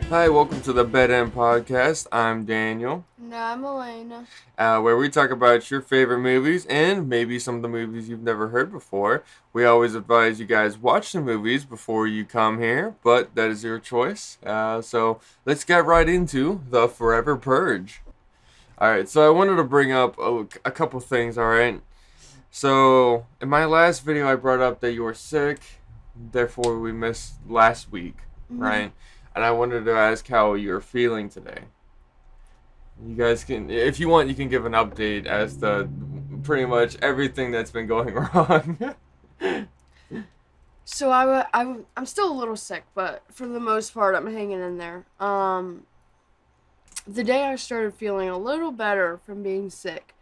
Hi, welcome to the Bed End Podcast. I'm Daniel, And I'm Alana. where we talk about your favorite movies and maybe some of the movies you've never heard before. We always advise you guys watch the movies before you come here, but that is your choice. So let's get right into the Forever Purge. All right, so I wanted to bring up a couple things. All right, so in my last video, I brought up that you were sick, therefore we missed last week, right? And I wanted to ask how you're feeling today. You guys can, if you want, you can give an update as to pretty much everything that's been going wrong. So I'm still a little sick, but for the most part, I'm hanging in there. The day I started feeling a little better from being sick,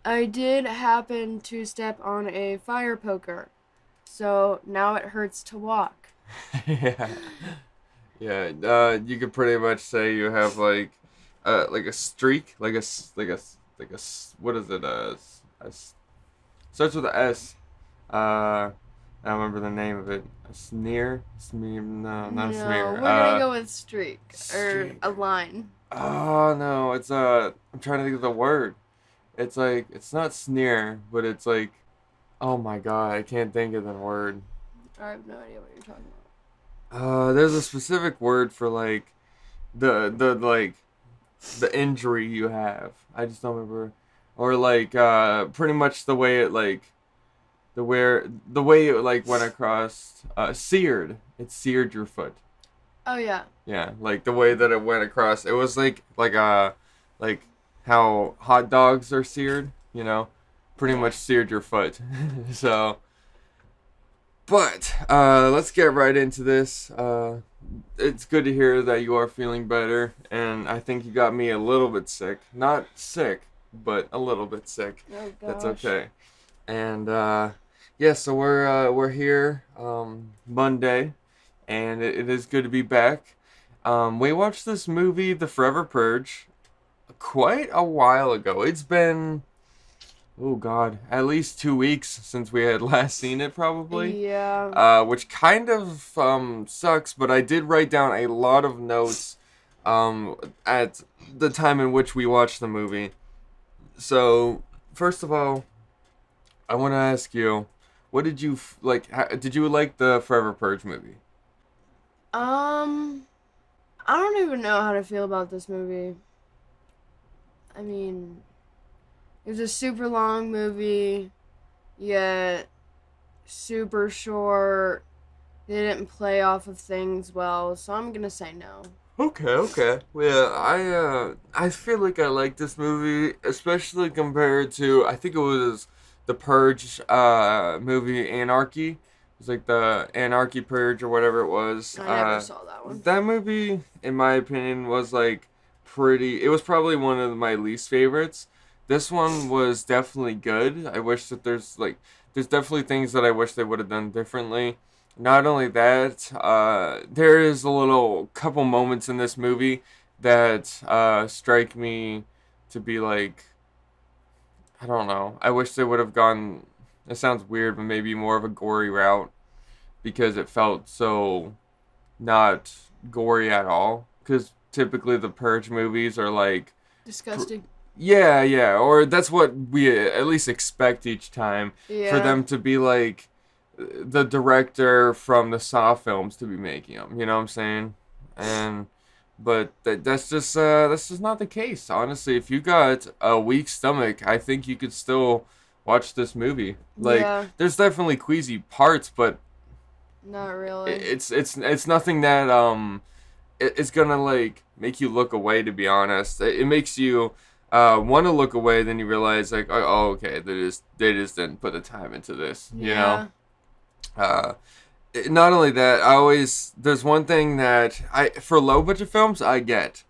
I did happen to step on a fire poker, so now it hurts to walk. Yeah, yeah. You could pretty much say you have like a streak, what is it? Starts with a S. I don't remember the name of it. A smear? No, not a No, smear. we're gonna go with streak or Streak. a line. Oh no, it's I'm trying to think of the word. It's like it's not sneer, but it's like, oh my god, I can't think of the word. I have no idea what you're talking about. There's a specific word for like the the injury you have. I just don't remember. Or like pretty much the way it like the way it like went across seared. It seared your foot. Oh yeah. Yeah, like the way that it went across. It was like how hot dogs are seared, you know? Pretty much seared your foot. So, but let's get right into this. It's good to hear that you are feeling better, and I think you got me a little bit sick. Not sick, but a little bit sick. Oh That's gosh. okay. And yeah, so we're here Monday, and it is good to be back. We watched this movie, The Forever Purge, quite a while ago. It's been, oh God, at least 2 weeks since we had last seen it, probably. Yeah. Which kind of sucks, but I did write down a lot of notes at the time in which we watched the movie. So, first of all, I want to ask you, what did you like? Did you like the Forever Purge movie? Um, I don't even know how to feel about this movie. I mean, it was a super long movie, yet super short. They didn't play off of things well, so I'm gonna say no. Okay, okay. Well, I feel like I like this movie, especially compared to I think it was the Purge movie Anarchy. It was like the Anarchy Purge or whatever it was. I never saw that one. That movie, in my opinion, was like pretty. It was probably one of my least favorites. This one was definitely good. I wish that there's definitely things that I wish they would have done differently. Not only that, there is a little couple moments in this movie that strike me to be like, I don't know. I wish they would have gone. It sounds weird, but maybe more of a gory route because it felt so not gory at all. Because typically the Purge movies are like, Disgusting. yeah, yeah, or that's what we at least expect each time for Yeah. them to be like the director from the Saw films to be making them. You know what I'm saying? And but that's just not the case. Honestly, if you got a weak stomach, I think you could still watch this movie. Like, Yeah. there's definitely queasy parts, but Not really. it's nothing that it's gonna like make you look away. To be honest, it makes you want to look away. Then you realize like, oh okay, they just didn't put the time into this. You know. Yeah. Uh, Not only that, I always there's one thing that I for low budget films I get.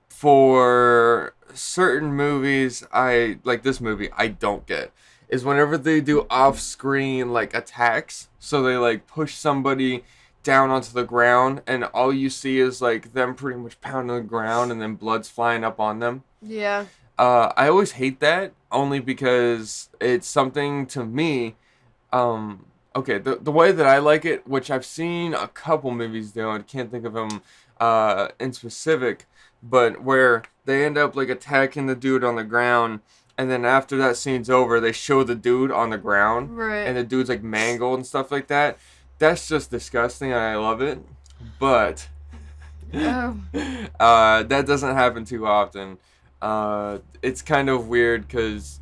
For certain movies, I like this movie I don't get is whenever they do off-screen like attacks. So they like push somebody down onto the ground and all you see is like them pretty much pounding the ground and then blood's flying up on them. Yeah. I always hate that only because it's something to me. Okay, the way that I like it, which I've seen a couple movies do, I can't think of them in specific, but where they end up like attacking the dude on the ground, and then after that scene's over, they show the dude on the ground, Right. and the dude's like mangled and stuff like that. That's just disgusting, and I love it. But Oh. that doesn't happen too often. It's kind of weird because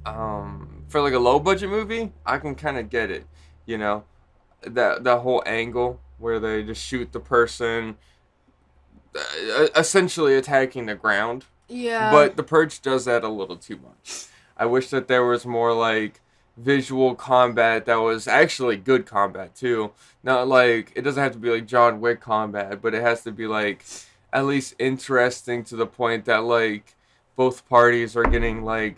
for like a low budget movie, I can kind of get it. You know, that whole angle where they just shoot the person, essentially attacking the ground. Yeah. But The Purge does that a little too much. I wish that there was more like visual combat that was actually good combat too. Not like it doesn't have to be like John Wick combat, but it has to be like at least interesting to the point that like both parties are getting like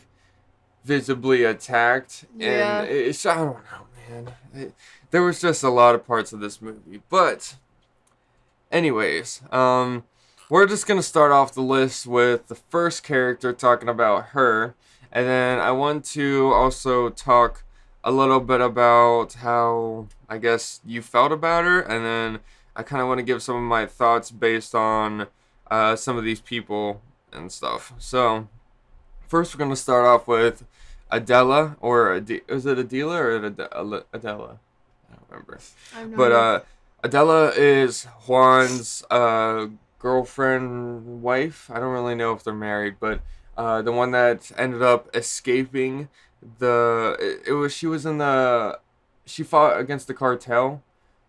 visibly attacked. Yeah. And it's, I don't know, man. There was just a lot of parts of this movie. But anyways, we're just gonna start off the list with the first character, talking about her, and then I want to also talk a little bit about how I guess you felt about her, and then I kind of want to give some of my thoughts based on some of these people and stuff. So first, we're gonna start off with Adela, or is it Adela or Adela? I don't remember. I have no But idea. Adela is Juan's girlfriend, wife. I don't really know if they're married, but the one that ended up escaping it was she fought against the cartel,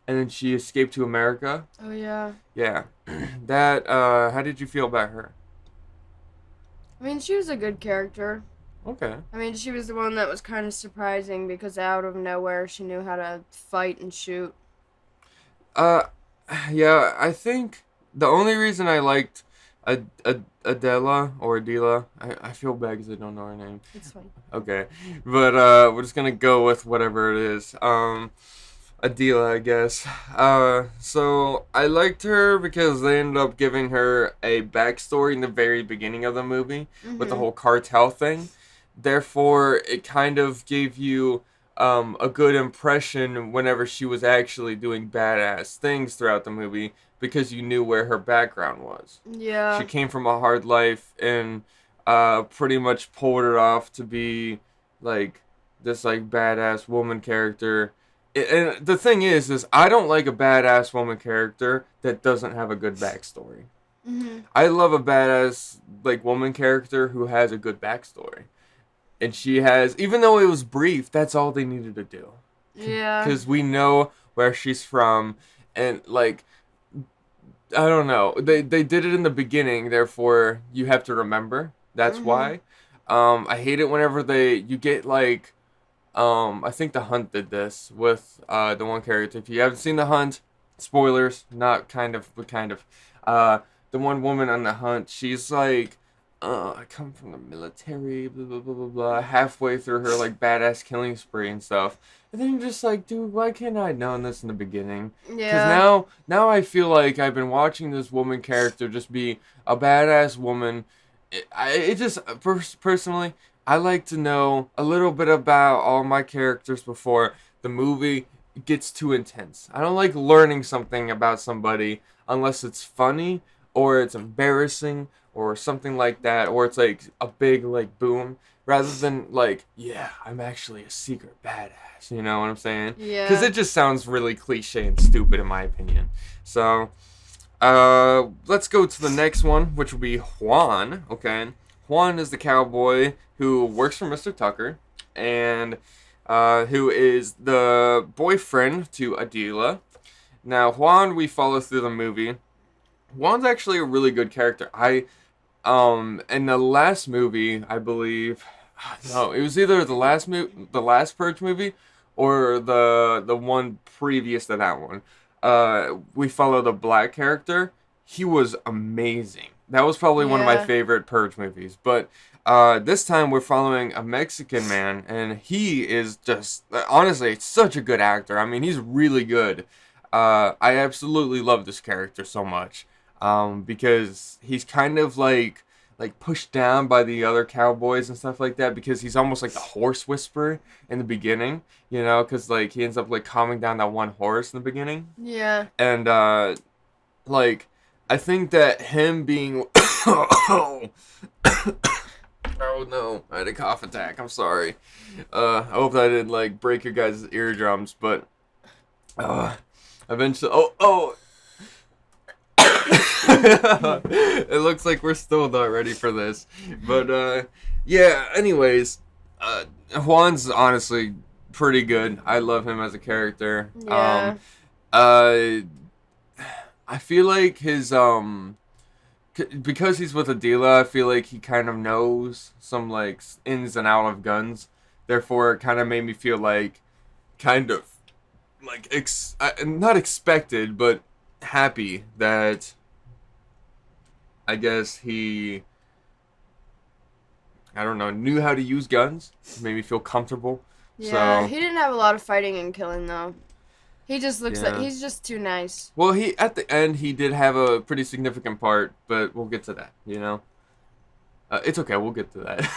and then she escaped to America. Oh yeah. Yeah, that. How did you feel about her? I mean, she was a good character. Okay. I mean, she was the one that was kind of surprising because out of nowhere she knew how to fight and shoot. Uh, yeah, I think the only reason I liked Adela or Adela, I feel bad because I don't know her name. It's fine. Okay, but we're just gonna go with whatever it is. Adela, I guess. So I liked her because they ended up giving her a backstory in the very beginning of the movie with the whole cartel thing. Therefore, it kind of gave you a good impression whenever she was actually doing badass things throughout the movie because you knew where her background was. Yeah. She came from a hard life and pretty much pulled it off to be like this like badass woman character. And the thing is I don't like a badass woman character that doesn't have a good backstory. I love a badass like woman character who has a good backstory. And she has, even though it was brief, that's all they needed to do. Yeah. Because we know where she's from, and like, I don't know, they did it in the beginning, therefore you have to remember. That's why. I hate it whenever you get like, I think The Hunt did this with the one character. If you haven't seen The Hunt, spoilers, not kind of, but kind of. The one woman on The Hunt, she's like, I come from the military, blah, blah, blah, blah, blah, halfway through her, like, badass killing spree and stuff. And then you're just like, dude, why can't I have known this in the beginning? Because Yeah. now I feel like I've been watching this woman character just be a badass woman. Personally, I like to know a little bit about all my characters before the movie gets too intense. I don't like learning something about somebody unless it's funny or it's embarrassing or something like that, or it's like a big like boom, rather than like, yeah, I'm actually a secret badass. You know what I'm saying? Yeah. Because it just sounds really cliche and stupid in my opinion. So, let's go to the next one, which will be Juan. Okay, Juan is the cowboy who works for Mr. Tucker, and who is the boyfriend to Adela. Now, Juan, we follow through the movie. Juan's actually a really good character. In the last movie, I believe, no, it was either the last Purge movie, or the one previous to that one. We follow the black character. He was amazing. That was probably one of my Yeah. favorite Purge movies. But this time we're following a Mexican man, and he is just honestly such a good actor. I mean, he's really good. I absolutely love this character so much. Because he's kind of like pushed down by the other cowboys and stuff like that, because he's almost like the horse whisperer in the beginning, you know, because like he ends up like calming down that one horse in the beginning, Yeah. and like I think that him being oh no, I had a cough attack. I'm sorry. I hope that didn't like break your guys' eardrums, but eventually. Oh. It looks like we're still not ready for this, but yeah. Anyways, Juan's honestly pretty good. I love him as a character. Yeah. Uh, I feel like his because he's with Adila, I feel like he kind of knows some like ins and out of guns. Therefore, it kind of made me feel like kind of like not expected, but happy that I guess he, I don't know, knew how to use guns. Made me feel comfortable. Yeah, So he didn't have a lot of fighting and killing though. He just looks yeah. like he's just too nice. Well, he at the end he did have a pretty significant part, but we'll get to that. You know, it's okay. We'll get to that.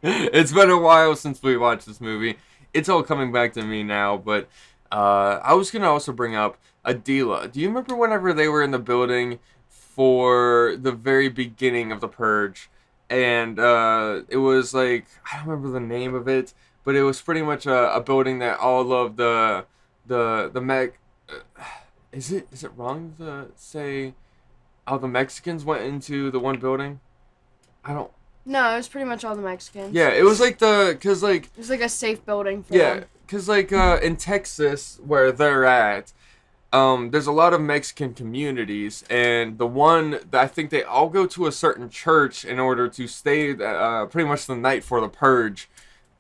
It's been a while since we watched this movie. It's all coming back to me now, but I was gonna also bring up Adila. Do you remember whenever they were in the building for the very beginning of the Purge, and it was like I don't remember the name of it, but it was pretty much a building that all of the Mech. Is it wrong to say all the Mexicans went into the one building? I don't. No, it was pretty much all the Mexicans. Yeah, it was like cause like It was like a safe building for yeah, them. cause like in Texas where they're at, there's a lot of Mexican communities, and the one that I think they all go to a certain church in order to stay pretty much the night for the purge,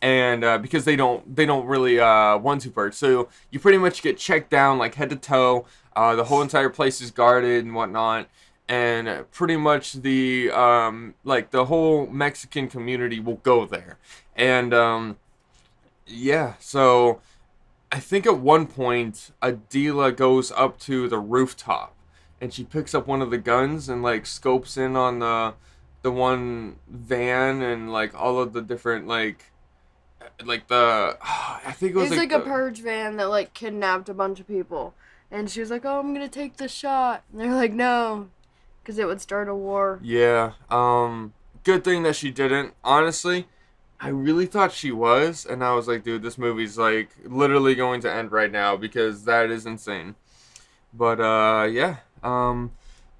and because they don't really want to purge, so you pretty much get checked down like head to toe. The whole entire place is guarded and whatnot, and pretty much the like the whole Mexican community will go there, and yeah, so. I think at one point, Adila goes up to the rooftop, and she picks up one of the guns and like scopes in on the one van and like all of the different like the I think it was It was like the, a purge van that like kidnapped a bunch of people, and she was like, "Oh, I'm gonna take the shot," and they're like, "No," because it would start a war. yeah. Good thing that she didn't. Honestly, I really thought she was, and I was like, dude, this movie's like literally going to end right now because that is insane. But yeah.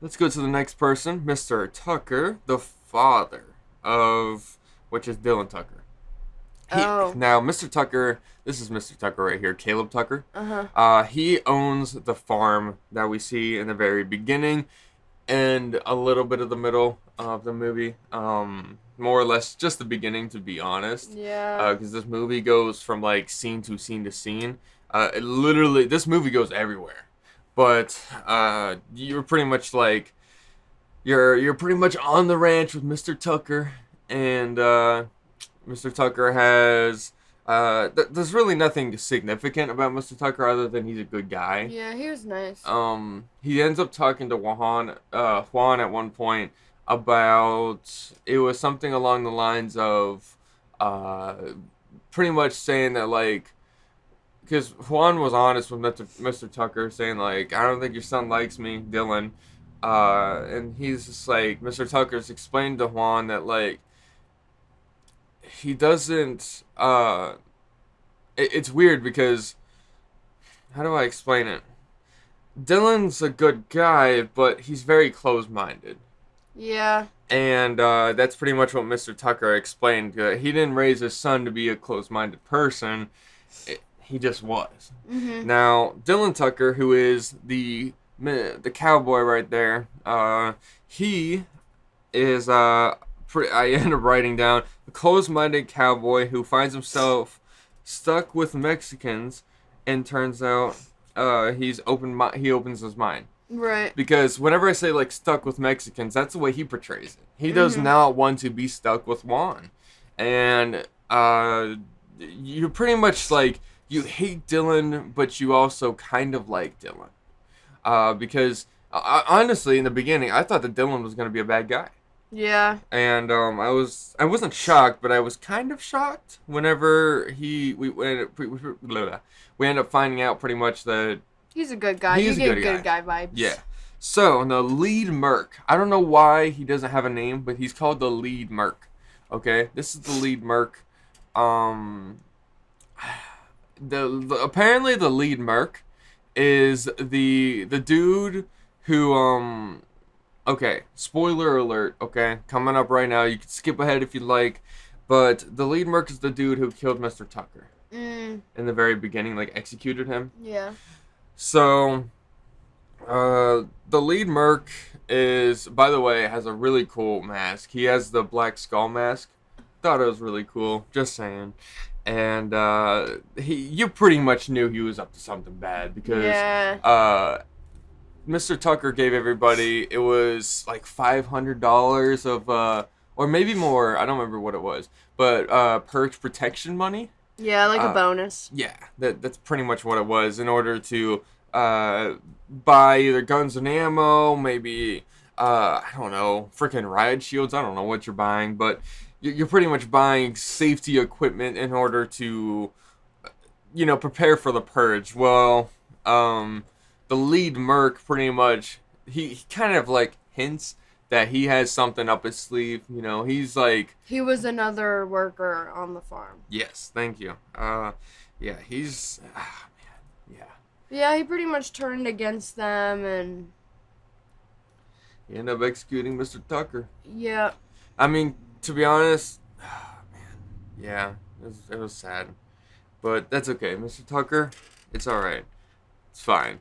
Let's go to the next person, Mr. Tucker, the father of which is Dylan Tucker. Oh. Now, Mr. Tucker, this is Mr. Tucker right here, Caleb Tucker. Uh-huh. He owns the farm that we see in the very beginning and a little bit of the middle of the movie. More or less just the beginning, to be honest. Yeah. Because this movie goes from like scene to scene to scene. It literally, this movie goes everywhere. But you're pretty much like you're pretty much on the ranch with Mr. Tucker, and Mr. Tucker has there's really nothing significant about Mr. Tucker other than he's a good guy. Yeah, he was nice. He ends up talking to Juan at one point about it was something along the lines of pretty much saying that like because Juan was honest with Mr. Tucker saying like I don't think your son likes me, Dylan, and he's just like Mr. Tucker's explained to Juan that like he doesn't it's weird because how do I explain it? Dylan's a good guy, but he's very closed-minded. Yeah. And that's pretty much what Mr. Tucker explained. He didn't raise his son to be a closed-minded person. He just was. Mm-hmm. Now, Dylan Tucker, who is the cowboy right there, he is, I end up writing down, a closed-minded cowboy who finds himself stuck with Mexicans and turns out he opens his mind. Right. Because whenever I say like stuck with Mexicans, that's the way he portrays it. He does not want to be stuck with Juan. And you're pretty much like you hate Dylan, but you also kind of like Dylan. Because honestly, in the beginning, I thought that Dylan was going to be a bad guy. Yeah. And I wasn't shocked, but I was kind of shocked whenever we end up finding out pretty much that He's a good guy. He's you a get good good guy vibes. yeah. So the lead merc. I don't know why he doesn't have a name, but he's called the lead merc. Okay, this is the lead merc. Um, apparently the lead merc is the dude who Okay, spoiler alert. Okay, coming up right now. You can skip ahead if you'd like, but the lead merc is the dude who killed Mr. Tucker in the very beginning, like executed him. Yeah. So the lead merc is, by the way, has a really cool mask. He has the black skull mask. Thought it was really cool. Just saying. And you pretty much knew he was up to something bad because Mr. Tucker gave everybody, it was like $500 of or maybe more. I don't remember what it was, but purge protection money. Yeah, like a bonus. Yeah, that's pretty much what it was in order to buy either guns and ammo, maybe I don't know, freaking riot shields. I don't know what you're buying, but you're pretty much buying safety equipment in order to, prepare for the purge. Well, the lead merc pretty much he kind of like hints that he has something up his sleeve. He's like, he was another worker on the farm. Yes, thank you. Yeah, he's man, yeah. Yeah, he pretty much turned against them and he ended up executing Mr. Tucker. Yeah. I mean, to be honest, man, yeah, it was sad, but that's okay. Mr. Tucker, it's all right. It's fine.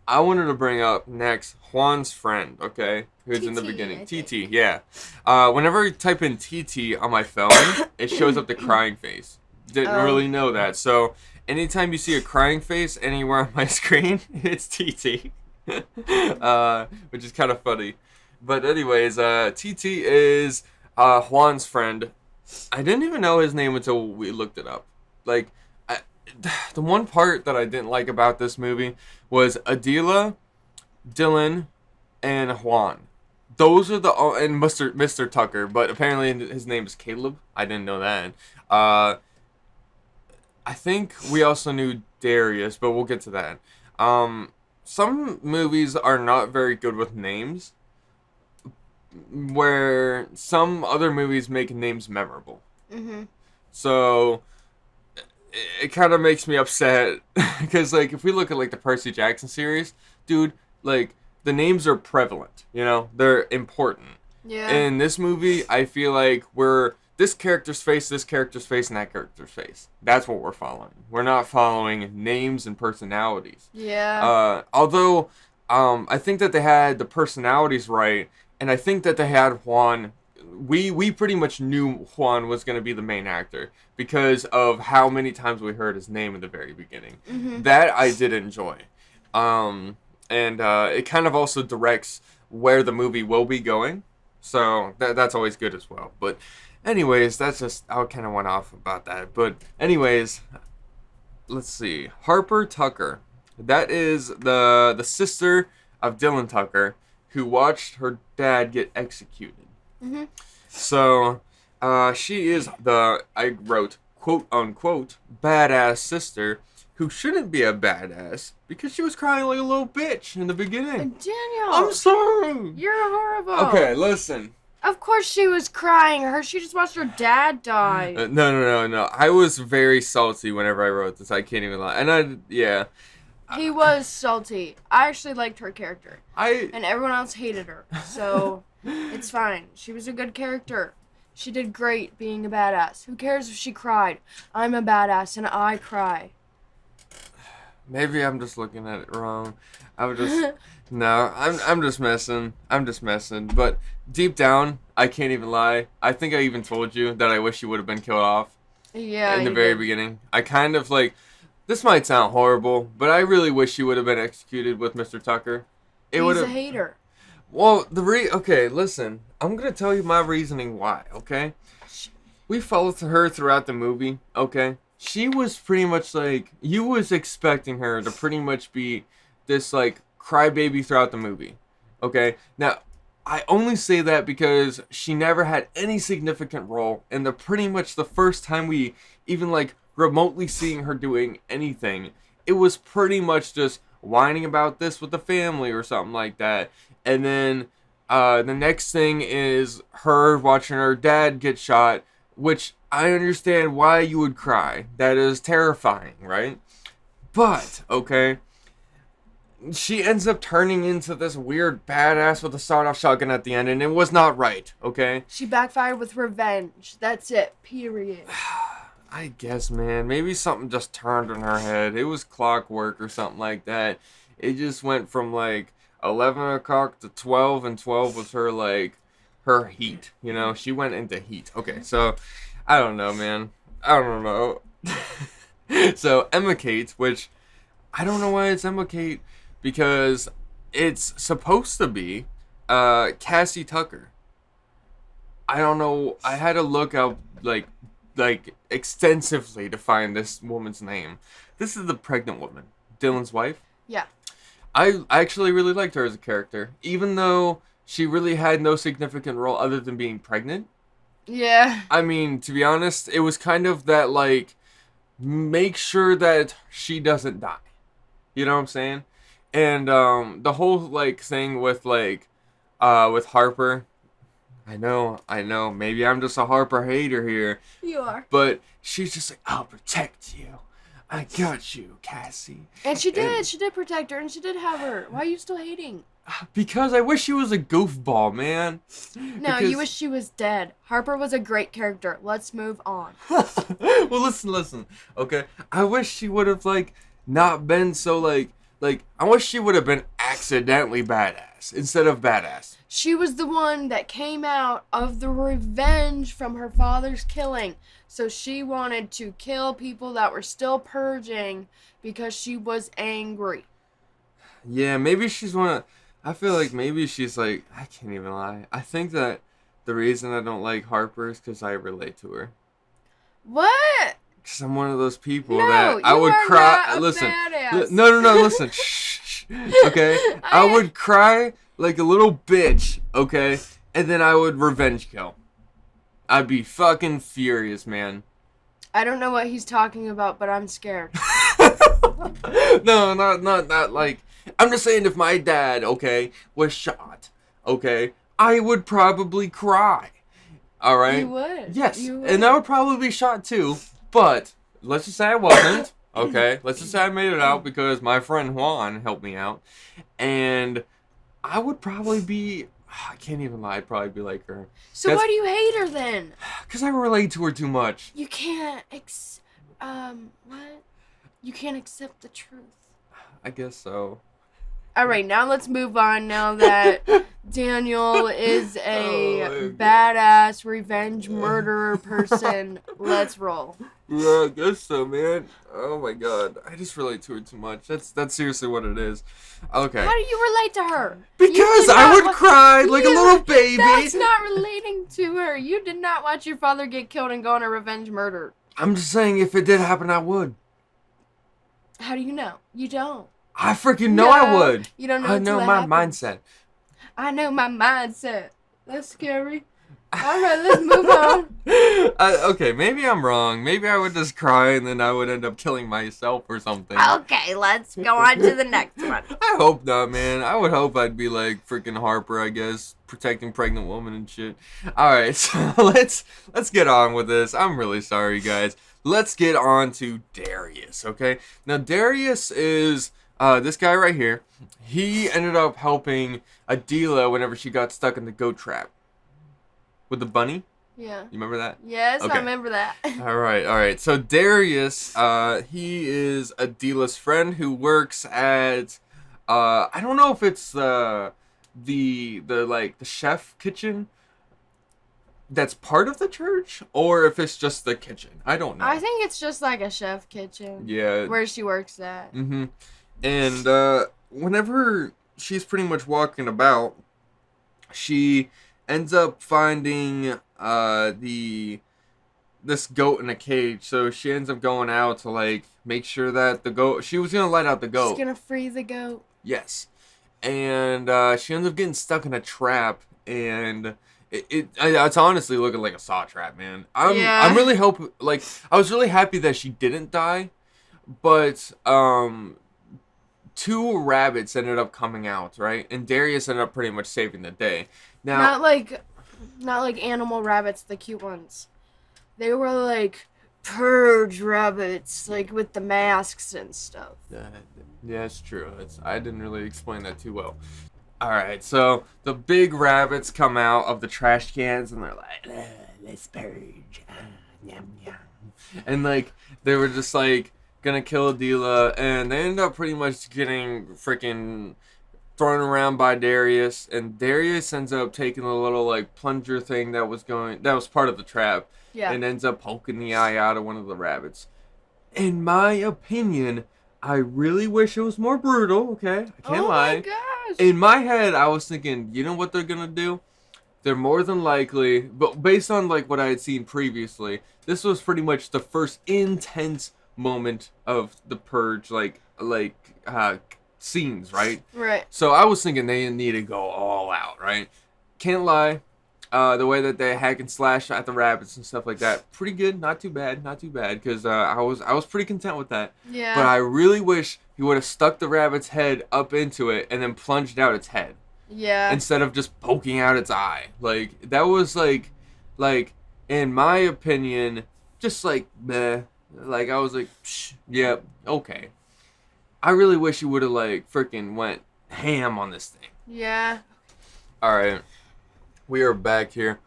I wanted to bring up next Juan's friend, okay? Who's in the beginning. TT, yeah. Whenever I type in TT on my phone, it shows up the crying face. Didn't really know that. So, anytime you see a crying face anywhere on my screen, it's TT. Which is kind of funny. But anyways, TT is Juan's friend. I didn't even know his name until we looked it up. Like, the one part that I didn't like about this movie was Adela, Dylan, and Juan. Those are and Mr. Tucker, but apparently his name is Caleb. I didn't know that. I think we also knew Darius, but we'll get to that. Some movies are not very good with names, where some other movies make names memorable. Mm-hmm. So it kind of makes me upset because, like, if we look at like the Percy Jackson series, dude, like the names are prevalent. They're important. Yeah. In this movie, I feel like we're this character's face, and that character's face. That's what we're following. We're not following names and personalities. Yeah. Although, I think that they had the personalities right, and I think that they had Juan. We pretty much knew Juan was going to be the main actor because of how many times we heard his name in the very beginning. Mm-hmm. That I did enjoy. And it kind of also directs where the movie will be going. So that's always good as well. But anyways, that's just, I kind of went off about that. But anyways, let's see. Harper Tucker. That is the sister of Dylan Tucker who watched her dad get executed. Mm-hmm. So, she is I wrote, quote unquote, badass sister who shouldn't be a badass because she was crying like a little bitch in the beginning. Daniel! I'm sorry! You're horrible! Okay, listen. Of course she was crying. She just watched her dad die. No. I was very salty whenever I wrote this. I can't even lie. Yeah. He was salty. I actually liked her character. And everyone else hated her. So, it's fine. She was a good character. She did great being a badass. Who cares if she cried? I'm a badass and I cry. Maybe I'm just looking at it wrong. I'm just messing. But deep down, I can't even lie. I think I even told you that I wish she would have been killed off. Yeah. In the very beginning. I kind of like, this might sound horrible, but I really wish she would have been executed with Mr. Tucker. He's a hater. Well, okay, listen. I'm going to tell you my reasoning why, okay? We followed her throughout the movie, okay? She was pretty much like, you was expecting her to pretty much be this, like, crybaby throughout the movie, okay? Now, I only say that because she never had any significant role, and pretty much the first time we even, like, remotely seeing her doing anything, it was pretty much just whining about this with the family or something like that. And then the next thing is her watching her dad get shot, which I understand why you would cry. That is terrifying, right? But, okay, she ends up turning into this weird badass with a sawed-off shotgun at the end, and it was not right, okay? She backfired with revenge. That's it. Period. I guess, man. Maybe something just turned in her head. It was clockwork or something like that. It just went from, like, 11 o'clock to 12, and 12 was her, like, her heat. You know, she went into heat. Okay, so, I don't know, man. I don't know. So, 𝒂𝒏𝒂𝒔𝒕, which, I don't know why it's 𝒂𝒏𝒂𝒔𝒕, because it's supposed to be Cassie Tucker. I don't know. I had to look up, like extensively to find this woman's name. This is the pregnant woman, Dylan's wife. Yeah. I actually really liked her as a character, even though she really had no significant role other than being pregnant. Yeah. I mean, to be honest, it was kind of that, like, make sure that she doesn't die. You know what I'm saying? And the whole, like, thing with, like, with Harper. I know. Maybe I'm just a Harper hater here. You are. But she's just like, I'll protect you. I got you, Cassie. And she did. She did protect her, and she did have her. Why are you still hating? Because I wish she was a goofball, man. No, you wish she was dead. Harper was a great character. Let's move on. Well, listen. Okay, I wish she would have, like, not been so, like, I wish she would have been accidentally badass instead of badass. She was the one that came out of the revenge from her father's killing. So she wanted to kill people that were still purging because she was angry. Yeah, maybe she's one of... I feel like maybe she's like... I can't even lie. I think that the reason I don't like Harper is because I relate to her. What? Because I'm one of those people No, that I you would are cry... not a Listen. badass. No, listen. Shh. Okay? I would cry like a little bitch, okay? And then I would revenge kill. I'd be fucking furious, man. I don't know what he's talking about, but I'm scared. No, not like... I'm just saying if my dad, okay, was shot, okay, I would probably cry. Alright? You would. Yes. You would. And I would probably be shot too, but let's just say I wasn't. Okay? Let's just say I made it out because my friend Juan helped me out. And I would probably be... I can't even lie. I'd probably be like her. So why do you hate her then? Because I relate to her too much. You can't what? You can't accept the truth. I guess so. Alright, now let's move on now that Daniel is a Oh, badass revenge murderer person. Let's roll. Yeah, I guess so, man. Oh my god. I just relate to her too much. That's seriously what it is. Okay. How do you relate to her? Because I would cry like a little baby. That's not relating to her. You did not watch your father get killed and go on a revenge murder. I'm just saying if it did happen, I would. How do you know? You don't. I freaking know I would. You don't know. I know my happens. mindset. I know my mindset. That's scary. Alright, let's move on. Okay, maybe I'm wrong. Maybe I would just cry and then I would end up killing myself or something. Okay, let's go on to the next one. I hope not, man. I would hope I'd be like freaking Harper, I guess, protecting pregnant women and shit. Alright, so let's get on with this. I'm really sorry, guys. Let's get on to Darius, okay? Now, Darius is this guy right here. He ended up helping Adela whenever she got stuck in the goat trap. With the bunny? Yeah. You remember that? Yes, Okay. I remember that. All right. So Darius, he is Adela's friend who works at, I don't know if it's the chef kitchen that's part of the church or if it's just the kitchen. I don't know. I think it's just like a chef kitchen. Yeah. Where she works at. Mm-hmm. And whenever she's pretty much walking about, she ends up finding this goat in a cage. So she ends up going out to like make sure that the goat, she was gonna let out the goat. She's gonna free the goat. Yes. And she ends up getting stuck in a trap, and it's honestly looking like a saw trap, man. I'm really I was really happy that she didn't die, but two rabbits ended up coming out, right? And Darius ended up pretty much saving the day. Now, not like animal rabbits, the cute ones. They were like purge rabbits, like with the masks and stuff. yeah, it's true. I didn't really explain that too well. All right, so the big rabbits come out of the trash cans and they're like, let's purge. Yum, yum. And like they were just like gonna kill Adila, and they end up pretty much getting freaking thrown around by Darius, and Darius ends up taking a little like plunger thing that was part of the trap, and ends up poking the eye out of one of the rabbits. In my opinion, I really wish it was more brutal. Okay, I can't lie. Oh my gosh! In my head, I was thinking, you know what they're gonna do? They're more than likely, but based on like what I had seen previously, this was pretty much the first intense moment of the purge, scenes, right? Right. So I was thinking they need to go all out, right? Can't lie. The way that they hack and slash at the rabbits and stuff like that, pretty good. Not too bad. Because I was pretty content with that. Yeah. But I really wish he would have stuck the rabbit's head up into it and then plunged out its head. Yeah. Instead of just poking out its eye. Like that was like in my opinion, just like meh. Like I was like, yeah, okay. I really wish you would have like freaking went ham on this thing. Yeah. All right, we are back here.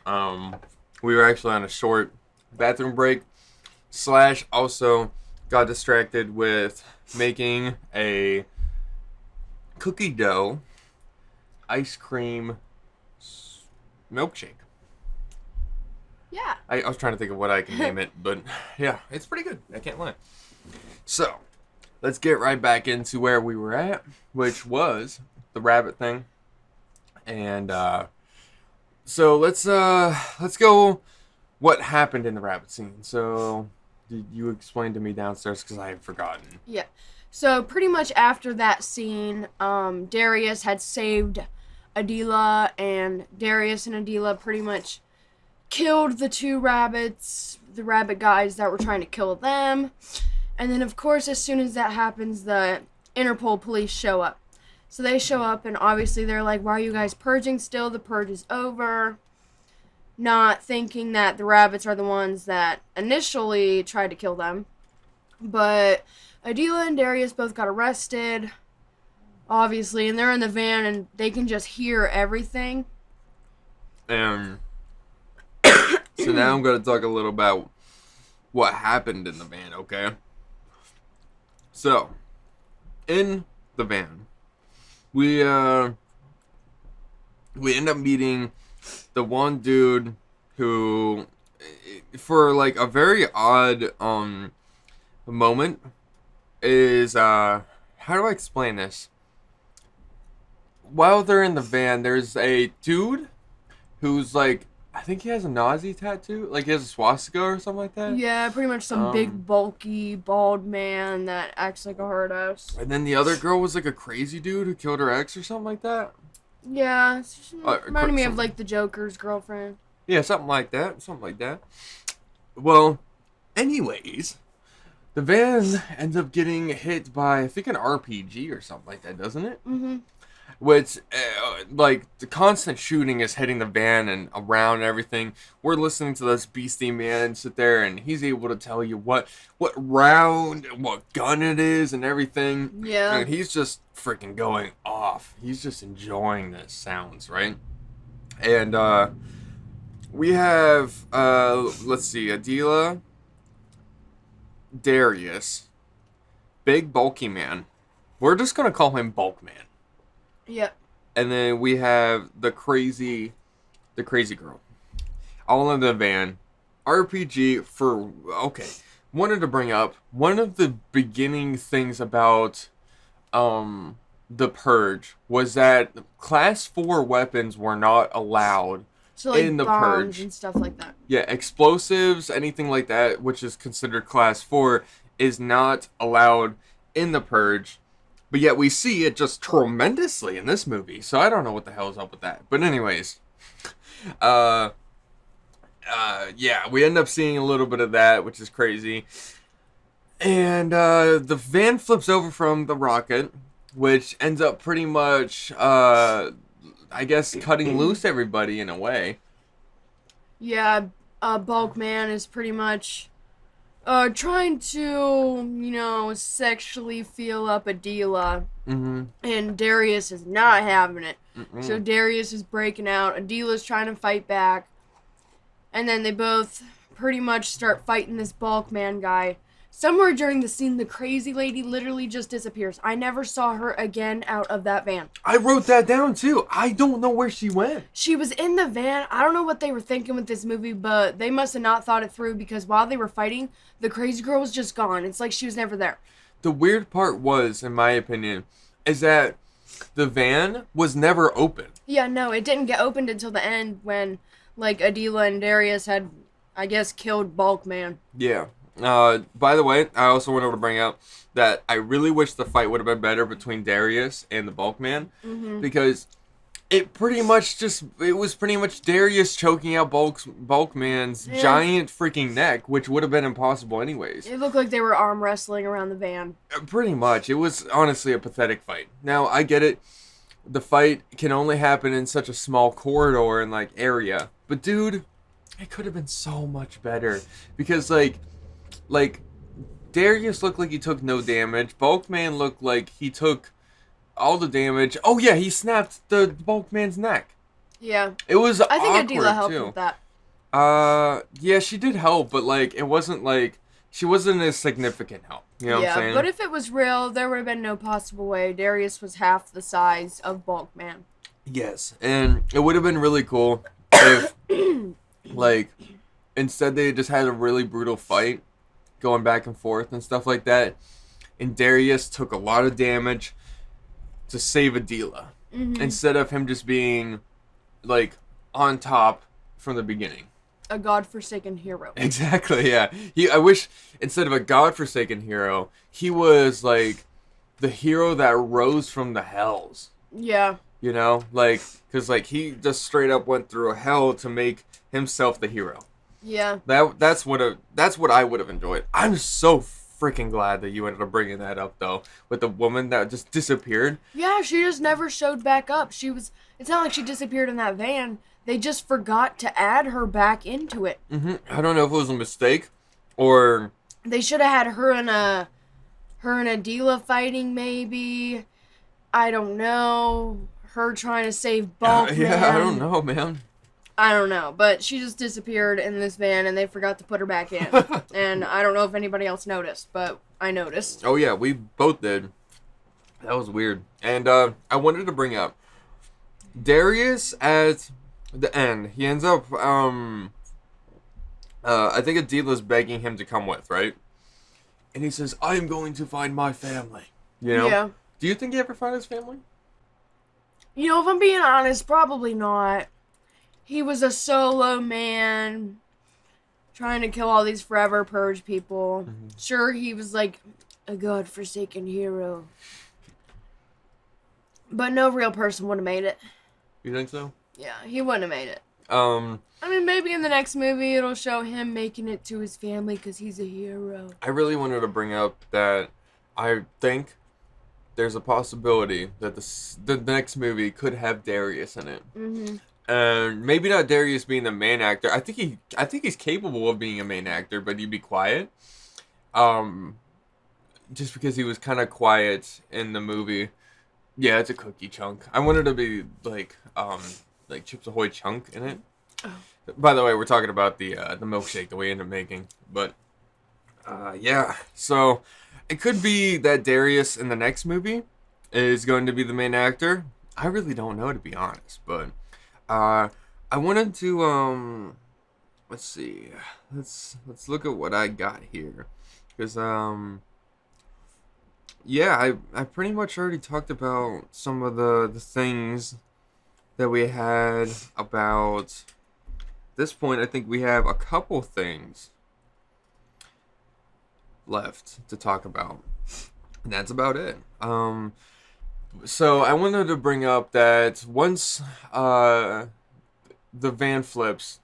We were actually on a short bathroom break. / also got distracted with making a cookie dough ice cream milkshake. Yeah. I was trying to think of what I can name it, but yeah, it's pretty good. I can't lie. So, let's get right back into where we were at, which was the rabbit thing. And so let's go what happened in the rabbit scene. So, did you explain to me downstairs because I had forgotten? Yeah. So pretty much after that scene, Darius had saved Adila, and Darius and Adila pretty much killed the two rabbits, the rabbit guys that were trying to kill them. And then, of course, as soon as that happens, the Interpol police show up. So they show up, and obviously they're like, why are you guys purging still? The purge is over. Not thinking that the rabbits are the ones that initially tried to kill them. But Adila and Darius both got arrested, obviously, and they're in the van, and they can just hear everything. So now I'm going to talk a little about what happened in the van, okay? So, in the van, we end up meeting the one dude who, for like a very odd moment, is how do I explain this? While they're in the van, there's a dude who's like, I think he has a Nazi tattoo, like he has a swastika or something like that. Yeah, pretty much some big, bulky, bald man that acts like a hard ass. And then the other girl was like a crazy dude who killed her ex or something like that. Yeah, reminded me of like the Joker's girlfriend. Yeah, something like that. Well, anyways, the van ends up getting hit by, I think, an RPG or something like that, doesn't it? Mm-hmm. Which, like, the constant shooting is hitting the van and around and everything. We're listening to this beastie man sit there, and he's able to tell you what round, what gun it is, and everything. Yeah. And he's just freaking going off. He's just enjoying the sounds, right? And, we have, let's see, Adila, Darius, big bulky man. We're just gonna call him Bulk Man. Yep. And then we have the crazy girl. All in the van. RPG wanted to bring up one of the beginning things about the Purge was that class 4 weapons were not allowed in the Purge and stuff like that. Yeah, explosives, anything like that, which is considered class 4, is not allowed in the Purge. But yet we see it just tremendously in this movie. So I don't know what the hell is up with that. But anyways, yeah, we end up seeing a little bit of that, which is crazy. And the van flips over from the rocket, which ends up pretty much, I guess, cutting loose everybody in a way. Yeah, Bulkman is pretty much trying to, sexually feel up Adela. Mm-hmm. And Darius is not having it. Mm-mm. So Darius is breaking out. Adela's trying to fight back. And then they both pretty much start fighting this Bulkman guy. Somewhere during the scene, the crazy lady literally just disappears. I never saw her again out of that van. I wrote that down too. I don't know where she went. She was in the van. I don't know what they were thinking with this movie, but they must have not thought it through because while they were fighting, the crazy girl was just gone. It's like she was never there. The weird part was, in my opinion, is that the van was never open. Yeah, no, it didn't get opened until the end when, like, Adela and Darius had, I guess, killed Bulkman. Yeah. By the way, I also wanted to bring up that I really wish the fight would have been better between Darius and the Bulkman, because it was pretty much Darius choking out Bulkman's giant freaking neck, which would have been impossible anyways. It looked like they were arm wrestling around the van. Pretty much. It was honestly a pathetic fight. Now, I get it. The fight can only happen in such a small corridor and, like, area. But, dude, it could have been so much better. Because, like, Darius looked like he took no damage. Bulkman looked like he took all the damage. Oh, yeah, he snapped the Bulkman's neck. Yeah. It was I think awkward, Adela helped too. with that. Yeah, she did help, but, like, it wasn't, like, she wasn't a significant help. You know what I'm saying? But if it was real, there would have been no possible way. Darius was half the size of Bulkman. Yes, and it would have been really cool if, like, instead they just had a really brutal fight, going back and forth and stuff like that, and Darius took a lot of damage to save Adela, instead of him just being, like, on top from the beginning. A godforsaken hero. Exactly, yeah. I wish, instead of a godforsaken hero, he was, like, the hero that rose from the hells. Yeah. You know? Like, because, like, he just straight up went through a hell to make himself the hero. Yeah. That's what I would have enjoyed. I'm so freaking glad that you ended up bringing that up, though, with the woman that just disappeared. Yeah, she just never showed back up. It's not like she disappeared in that van. They just forgot to add her back into it. I don't know if it was a mistake or they should have had her and Adela fighting, maybe. I don't know. Her trying to save Bulkman. Yeah, I don't know, man. I don't know, but she just disappeared in this van and they forgot to put her back in. And I don't know if anybody else noticed, but I noticed. Oh yeah, we both did. That was weird. And I wanted to bring up Darius at the end. He ends up I think Adela's begging him to come with, right? And he says, "I am going to find my family." You know? Yeah. Do you think he ever found his family? You know, if I'm being honest, probably not. He was a solo man trying to kill all these Forever Purge people. Sure, he was like a godforsaken hero. But no real person would have made it. You think so? Yeah, he wouldn't have made it. I mean, maybe in the next movie it'll show him making it to his family because he's a hero. I really wanted to bring up that I think there's a possibility that the next movie could have Darius in it. And maybe not Darius being the main actor. I think he's capable of being a main actor, but he'd be quiet. Just because he was kind of quiet in the movie. Yeah, it's a cookie chunk. I wanted to be like Chips Ahoy chunk in it. Oh. By the way, we're talking about the milkshake that we ended up making. But yeah, so it could be that Darius in the next movie is going to be the main actor. I really don't know, to be honest, but I wanted to let's see. Let's look at what I got here. Because yeah, I pretty much already talked about some of the things that we had about this point. I think we have a couple things left to talk about. And that's about it. So I wanted to bring up that once the van flips,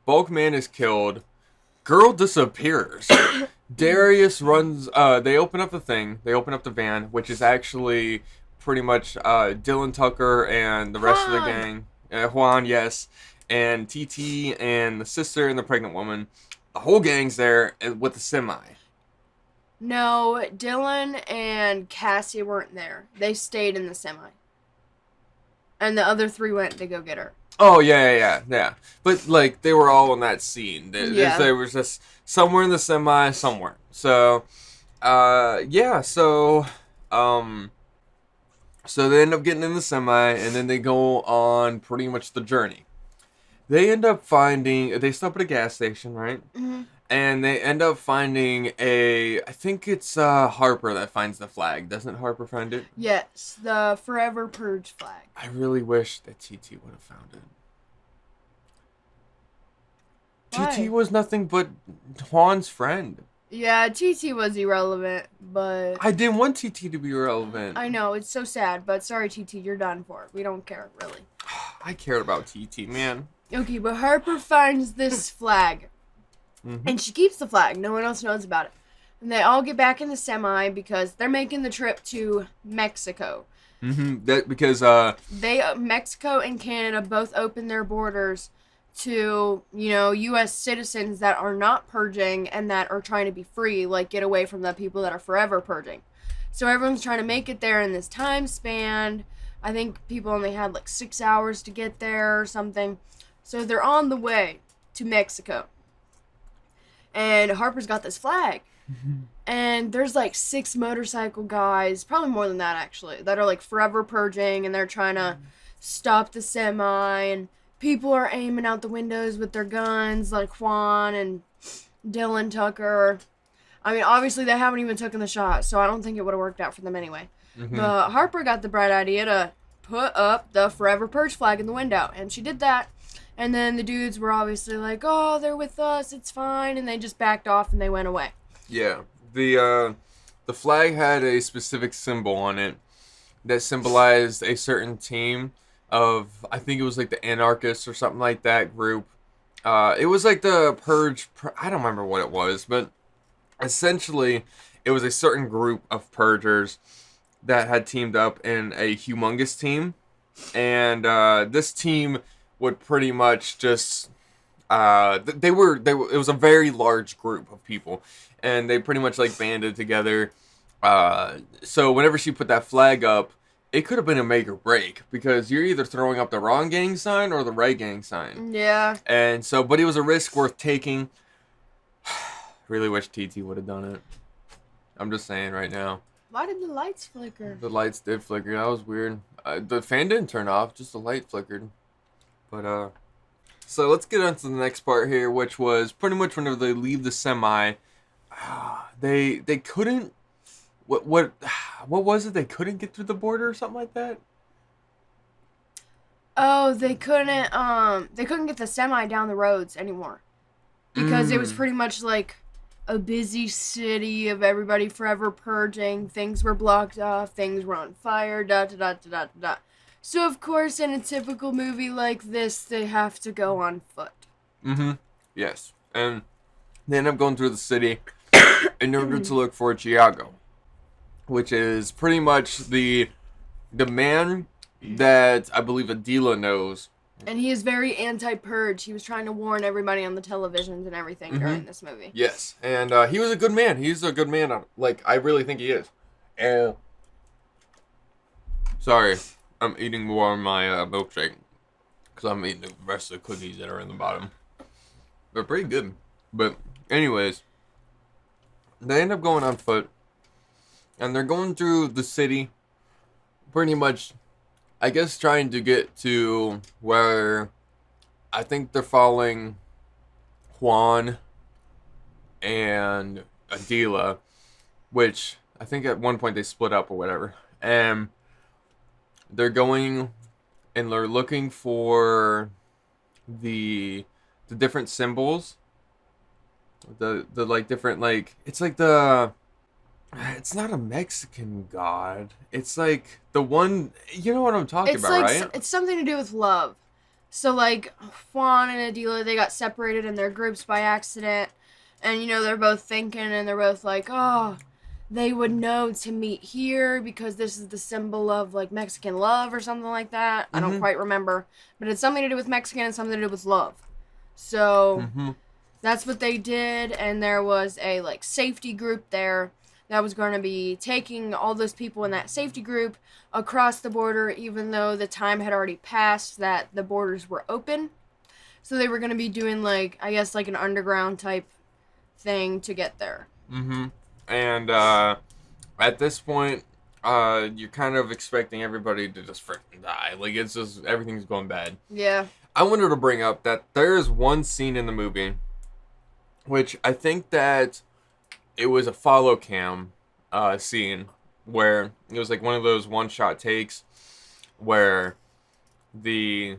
Bulkman is killed, girl disappears. Darius runs. They open up the thing. They open up the van, which is actually pretty much Dylan Tucker and the rest of the Juan. gang. Juan, yes, and TT and the sister and the pregnant woman. The whole gang's there with the semi. No, Dylan and Cassie weren't there. They stayed in the semi. And the other three went to go get her. Oh yeah. But like they were all in that scene. Yeah. There was just somewhere in the semi, somewhere. So, yeah. So they end up getting in the semi, and then they go on pretty much the journey. They end up finding. They stop at a gas station, right? Mm-hmm. And they end up finding I think it's Harper that finds the flag. Doesn't Harper find it? Yes, the Forever Purge flag. I really wish that TT would have found it. Why? TT was nothing but Juan's friend. Yeah, TT was irrelevant, but I didn't want TT to be relevant. I know, it's so sad, but sorry TT, you're done for. We don't care, really. I cared about TT, man. Okay, but Harper finds this flag. Mm-hmm. And she keeps the flag. No one else knows about it. And they all get back in the semi because they're making the trip to Mexico. Mm-hmm. That because Mexico and Canada both open their borders to, U.S. citizens that are not purging and that are trying to be free, like get away from the people that are forever purging. So everyone's trying to make it there in this time span. I think people only had like 6 hours to get there or something. So they're on the way to Mexico. And Harper's got this flag. And there's like 6 motorcycle guys, probably more than that actually, that are like forever purging and they're trying to stop the semi. And people are aiming out the windows with their guns, like Juan and Dylan Tucker. I mean, obviously they haven't even taken the shot, so I don't think it would have worked out for them anyway. Mm-hmm. But Harper got the bright idea to put up the Forever Purge flag in the window, and she did that. And then the dudes were obviously like, oh, they're with us, it's fine. And they just backed off and they went away. Yeah. The flag had a specific symbol on it that symbolized a certain team of, I think it was like the anarchists or something like that group. It was like the Purge, I don't remember what it was, but essentially it was a certain group of purgers that had teamed up in a humongous team. And this team would pretty much just it was a very large group of people, and they pretty much like banded together. So whenever she put that flag up, it could have been a make or break because you're either throwing up the wrong gang sign or the right gang sign. Yeah. And so, but it was a risk worth taking. Really wish TT would have done it. I'm just saying right now. Why did the lights flicker? The lights did flicker. That was weird. The fan didn't turn off, just the light flickered. But so let's get on to the next part here, which was pretty much whenever they leave the semi, they couldn't. What was it? They couldn't get through the border or something like that. Oh, they couldn't get the semi down the roads anymore because it was pretty much like a busy city of everybody forever purging. Things were blocked off. Things were on fire. Da. So, of course, in a typical movie like this, they have to go on foot. Mm-hmm. Yes. And they end up going through the city in order to look for Thiago, which is pretty much the man that I believe Adila knows. And he is very anti-purge. He was trying to warn everybody on the televisions and everything during this movie. Yes. And he was a good man. He's a good man. Like, I really think he is. And sorry. I'm eating more of my milkshake because I'm eating the rest of the cookies that are in the bottom. They're pretty good. But anyways, they end up going on foot. And they're going through the city pretty much, I guess, trying to get to where I think they're following Juan and Adila, which I think at one point they split up or whatever. And they're going and they're looking for the different symbols. The like different like it's like it's not a Mexican god. It's like the one, you know what I'm talking about, like, right? It's something to do with love. So like Juan and Adila, they got separated in their groups by accident. And, they're both thinking, and they're both like, oh, they would know to meet here because this is the symbol of, like, Mexican love or something like that. I don't Mm-hmm. quite remember. But it's something to do with Mexican and something to do with love. So Mm-hmm. that's what they did, and there was a, like, safety group there that was going to be taking all those people in that safety group across the border, even though the time had already passed that the borders were open. So they were going to be doing, like, I guess, like an underground type thing to get there. Mm-hmm. And at this point, you're kind of expecting everybody to just freaking die. Like, it's just, everything's going bad. Yeah. I wanted to bring up that there is one scene in the movie, which I think that it was a follow cam scene, where it was like one of those one-shot takes where the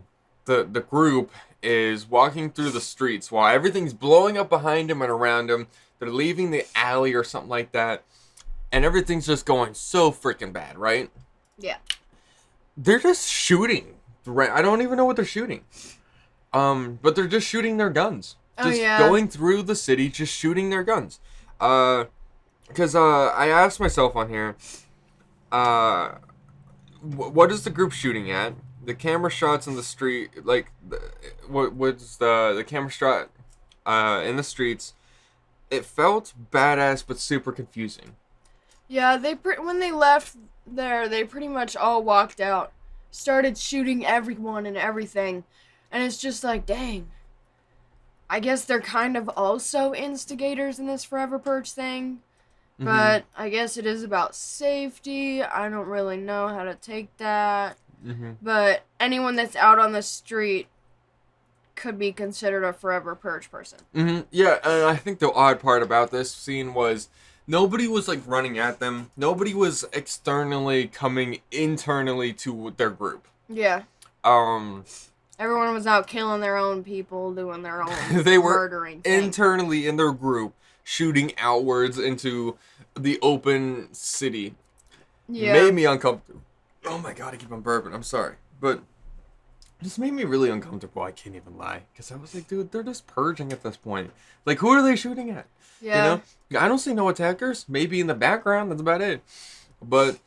group is walking through the streets while everything's blowing up behind them and around them. They're leaving the alley or something like that, and everything's just going so freaking bad, right? Yeah. They're just shooting. I don't even know what they're shooting. But they're just shooting their guns. Just going through the city, just shooting their guns. Because I asked myself on here, what is the group shooting at? The camera shots in the street, like, what's the camera shot in the streets? It felt badass, but super confusing. Yeah, when they left there, they pretty much all walked out, started shooting everyone and everything, and it's just like, dang. I guess they're kind of also instigators in this Forever Purge thing, but I guess it is about safety. I don't really know how to take that, but anyone that's out on the street could be considered a Forever Purge person. Yeah, and I think the odd part about this scene was nobody was like running at them. Nobody was externally coming internally to their group. Yeah. Everyone was out killing their own people, doing their own they were murdering thing. Internally in their group, shooting outwards into the open city. Yeah. Made me uncomfortable. Oh my god, I keep on burping. I'm sorry. But it just made me really uncomfortable. I can't even lie. Because I was like, dude, they're just purging at this point. Like, who are they shooting at? Yeah. You know? I don't see no attackers. Maybe in the background. That's about it. But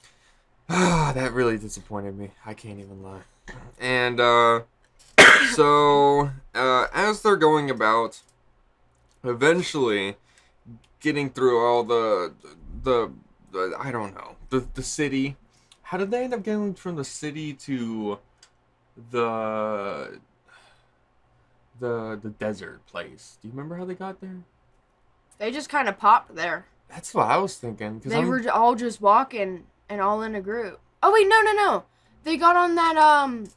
that really disappointed me. I can't even lie. And so as they're going about eventually getting through all the I don't know, the city. How did they end up getting from the city to the desert place? Do you remember how they got there? They just kind of popped there. That's what I was thinking. They were all just walking and all in a group. Oh wait, no. They got on that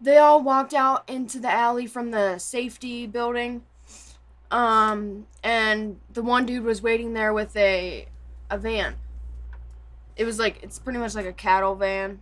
they all walked out into the alley from the safety building. And the one dude was waiting there with a van. It was like, it's pretty much like a cattle van.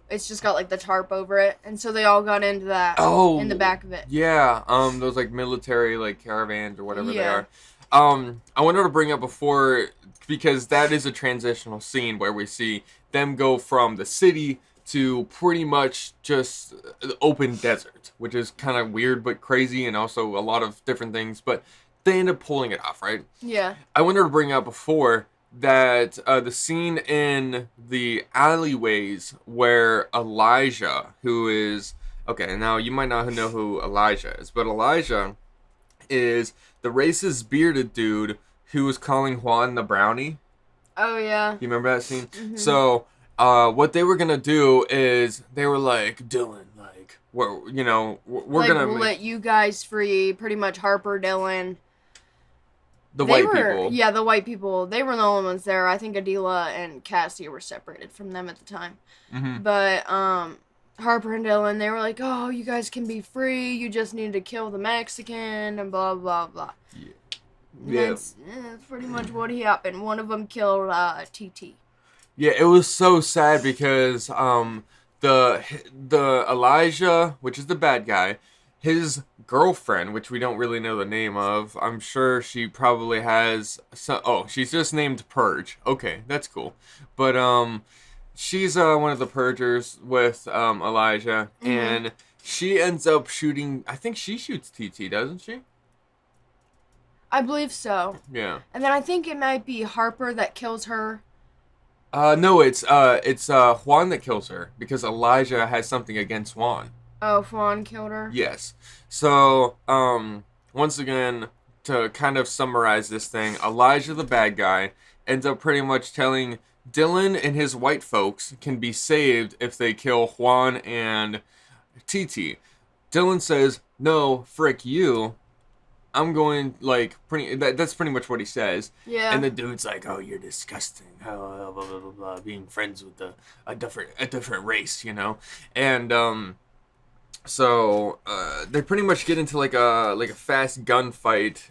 It's just got like the tarp over it, and so they all got into that in the back of it. Yeah, those like military like caravans or whatever they are. I wanted to bring up before, because that is a transitional scene where we see them go from the city to pretty much just open desert, which is kind of weird but crazy, and also a lot of different things, but they end up pulling it off, right? Yeah. I wanted to bring up before that the scene in the alleyways where Elijah, who is... Okay, now you might not know who Elijah is, but Elijah is the racist bearded dude who was calling Juan the brownie. Oh, yeah. You remember that scene? So... what they were gonna do is they were like, Dylan, like, we're like, gonna let you guys free. Pretty much Harper, Dylan, the white people. Yeah, the white people. They were the only ones there. I think Adela and Cassie were separated from them at the time. But Harper and Dylan, they were like, oh, you guys can be free. You just need to kill the Mexican and blah blah blah. Yeah. That's pretty much what happened. One of them killed TT. Yeah, it was so sad because the Elijah, which is the bad guy, his girlfriend, which we don't really know the name of, I'm sure she probably has she's just named Purge. Okay, that's cool. But she's one of the purgers with Elijah, and she ends up shooting. I think she shoots TT, doesn't she? I believe so. Yeah. And then I think it might be Harper that kills her. No, it's Juan that kills her because Elijah has something against Juan. Oh, Juan killed her. Yes. So, once again, to kind of summarize this thing, Elijah, the bad guy, ends up pretty much telling Dylan and his white folks can be saved if they kill Juan and TT. Dylan says, "No, frick you. I'm going that's pretty much what he says." Yeah. And the dude's like, "Oh, you're disgusting. Oh, blah blah blah blah. Being friends with a different race, you know." And so they pretty much get into like a fast gunfight.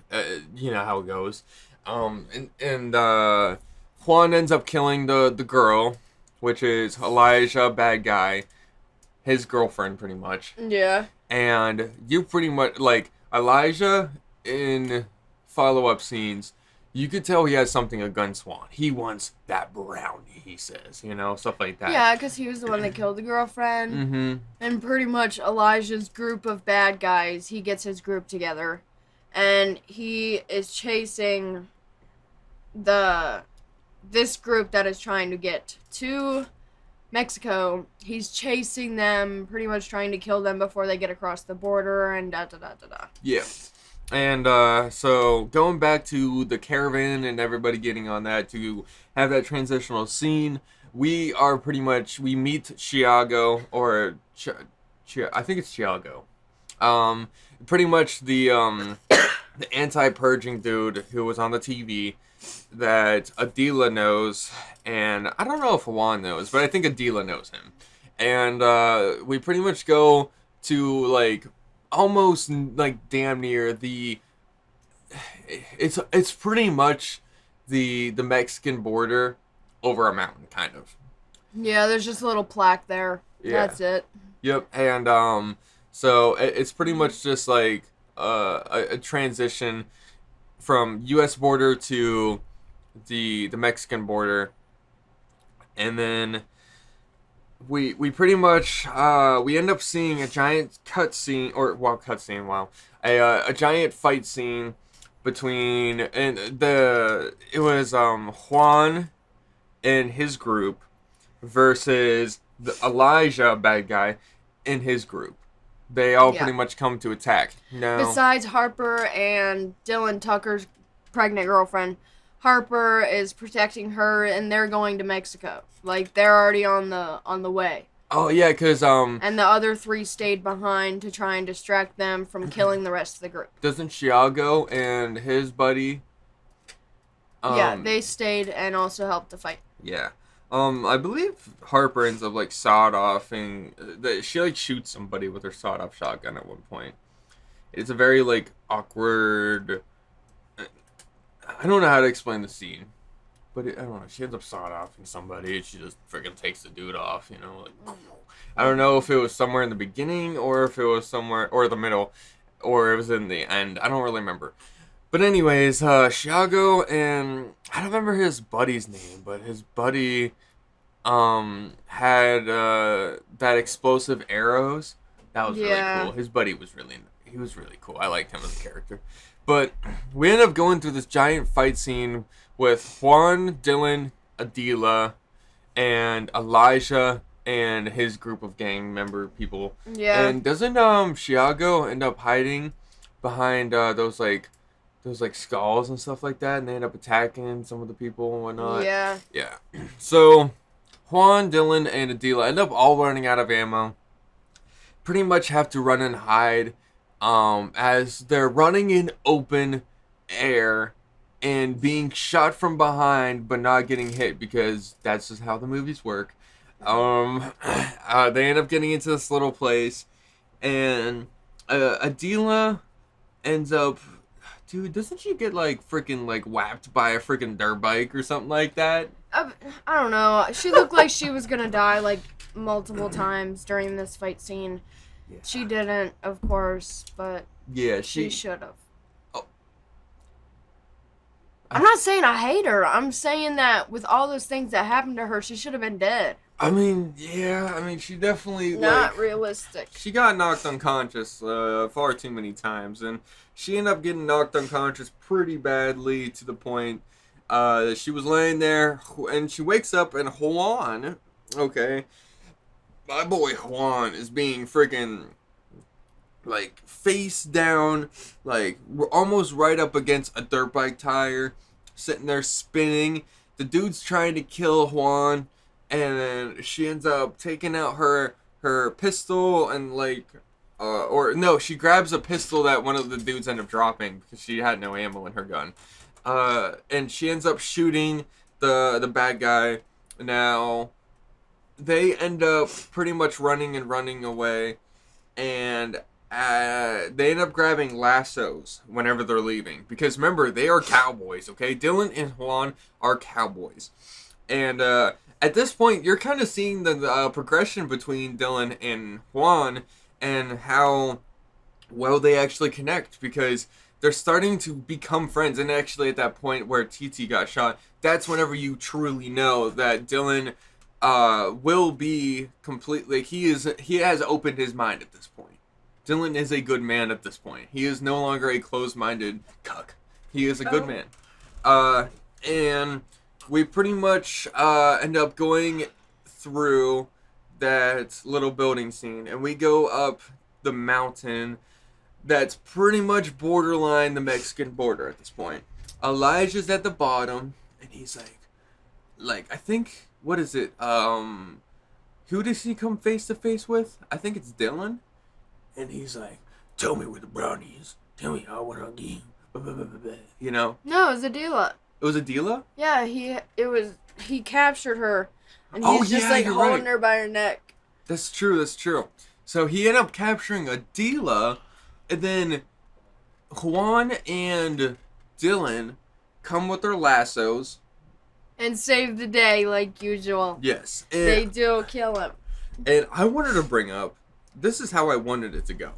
You know how it goes. And Juan ends up killing the girl, which is Elijah, bad guy, his girlfriend, pretty much. Yeah. And you pretty much like Elijah in follow-up scenes. You could tell he has something against Juan. He wants that brownie, he says, you know, stuff like that. Yeah, because he was the one that killed the girlfriend. Mm-hmm. And pretty much Elijah's group of bad guys, he gets his group together. And he is chasing this group that is trying to get to Mexico. He's chasing them, pretty much trying to kill them before they get across the border and da-da-da-da-da. Yeah. And so going back to the caravan and everybody getting on that to have that transitional scene, we meet Chiago, or I think it's Chiago. Pretty much the anti-purging dude who was on the TV that Adila knows, and I don't know if Juan knows, but I think Adila knows him. And we pretty much go to like almost like damn near it's pretty much the Mexican border over a mountain, kind of. Yeah, there's just a little plaque there. Yeah. That's it. Yep. And so it's pretty much just like a transition from U.S. border to the Mexican border, and then we pretty much we end up seeing a giant a giant fight scene between it was Juan and his group versus Elijah, bad guy, and his group. They all pretty much come to attack. Now, besides Harper and Dylan Tucker's pregnant girlfriend, Harper is protecting her, and they're going to Mexico. Like, they're already on the way. Oh yeah, because and the other three stayed behind to try and distract them from killing the rest of the group. Doesn't Chiago and his buddy? Yeah, they stayed and also helped the fight. Yeah. I believe Harper ends up like sawed off, and she like shoots somebody with her sawed off shotgun at one point. It's a very like awkward. I don't know how to explain the scene, but I don't know. She ends up sawed offing somebody, and she just freaking takes the dude off. You know, like I don't know if it was somewhere in the beginning or if it was somewhere or the middle, or it was in the end. I don't really remember. But anyways, Chiago and I don't remember his buddy's name, but his buddy had that explosive arrows. That was really cool. His buddy was really cool. I liked him as a character. But we end up going through this giant fight scene with Juan, Dylan, Adila, and Elijah and his group of gang member people. Yeah. And doesn't Chiago end up hiding behind those skulls and stuff like that, and they end up attacking some of the people and whatnot? Yeah. Yeah. So Juan, Dylan, and Adila end up all running out of ammo. Pretty much have to run and hide as they're running in open air and being shot from behind but not getting hit, because that's just how the movies work. They end up getting into this little place, and Adila ends up... Dude, doesn't she get like freaking like whacked by a freaking dirt bike or something like that? I don't know. She looked like she was gonna die like multiple times during this fight scene. Yeah. She didn't, of course, but yeah, she should have. Oh. I'm not saying I hate her. I'm saying that with all those things that happened to her, she should have been dead. I mean, yeah, I mean, she definitely, Not realistic. she got knocked unconscious far too many times, and she ended up getting knocked unconscious pretty badly to the point that she was laying there, and she wakes up, and Juan, okay, my boy Juan is being freaking, like, face down, like, we're almost right up against a dirt bike tire, sitting there spinning. The dude's trying to kill Juan, and then she ends up taking out her pistol and, like, or no, she grabs a pistol that one of the dudes ended up dropping because she had no ammo in her gun, and she ends up shooting the bad guy. Now they end up pretty much running away, and they end up grabbing lassos whenever they're leaving, because remember, they are cowboys. Okay, Dylan and Juan are cowboys, and at this point you're kind of seeing the progression between Dylan and Juan and how well they actually connect, because they're starting to become friends. And actually at that point where TT got shot, that's whenever you truly know that Dylan will be completely, he has opened his mind at this point. Dylan is a good man at this point. He is no longer a closed-minded cuck. He is a good man. And we pretty much end up going through that little building scene, and we go up the mountain that's pretty much borderline the Mexican border at this point. Elijah's at the bottom, and he's like I think, what is it? Who does he come face to face with? I think it's Dylan. And he's like, tell me where the brownie is. Tell me how I want to give. You know? No, it was a dealer. It was a dealer? Yeah, he captured her, and he's just yeah, like you're holding right. her by her neck. That's true, that's true. So he ended up capturing a dealer, and then Juan and Dylan come with their lassos. And save the day like usual. Yes. They do kill him. And I wanted to bring up, this is how I wanted it to go.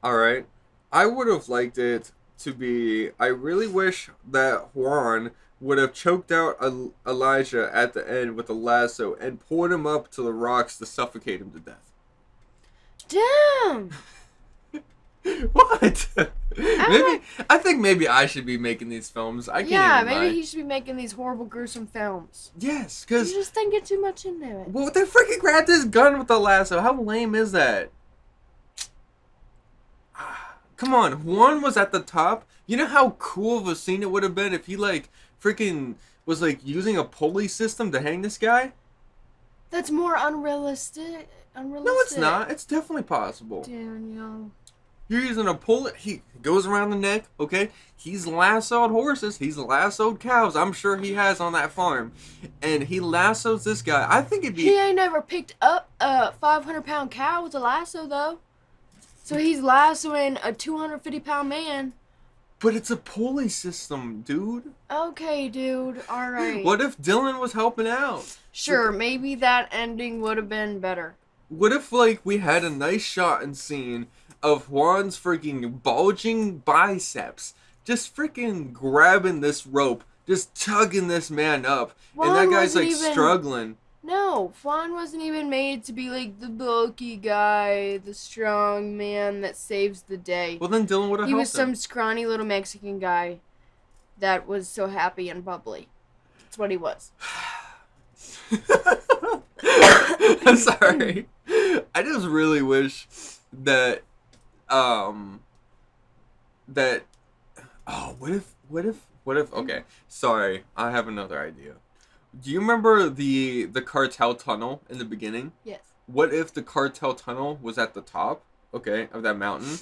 Alright? I would have liked it to be, I really wish that Juan would have choked out Elijah at the end with a lasso and pulled him up to the rocks to suffocate him to death. Damn! What? I think maybe I should be making these films. I can't even lie. Maybe he should be making these horrible, gruesome films. Yes, You because, just didn't get too much into it. well, they freaking grabbed his gun with the lasso. How lame is that? Come on, Juan was at the top. You know how cool of a scene it would have been if he, like, freaking was, like, using a pulley system to hang this guy? That's more unrealistic. No, it's not. It's definitely possible. Daniel. You're using a pulley. He goes around the neck, okay? He's lassoed horses. He's lassoed cows. I'm sure he has on that farm. And he lassos this guy. I think it'd be... He ain't never picked up a 500-pound cow with a lasso, though. So he's lassoing a 250-pound man. But it's a pulley system, dude. Okay, dude. All right. What if Dylan was helping out? Sure, maybe that ending would have been better. What if, like, we had a nice shot and scene of Juan's freaking bulging biceps just freaking grabbing this rope, just tugging this man up, and that guy's, like, struggling. No, Juan wasn't even made to be, like, the bulky guy, the strong man that saves the day. Well, then Dylan would have helped him. He was some scrawny little Mexican guy that was so happy and bubbly. That's what he was. I'm sorry. I just really wish that what if okay, sorry, I have another idea. Do you remember the cartel tunnel in the beginning? Yes. What if the cartel tunnel was at the top, okay, of that mountain,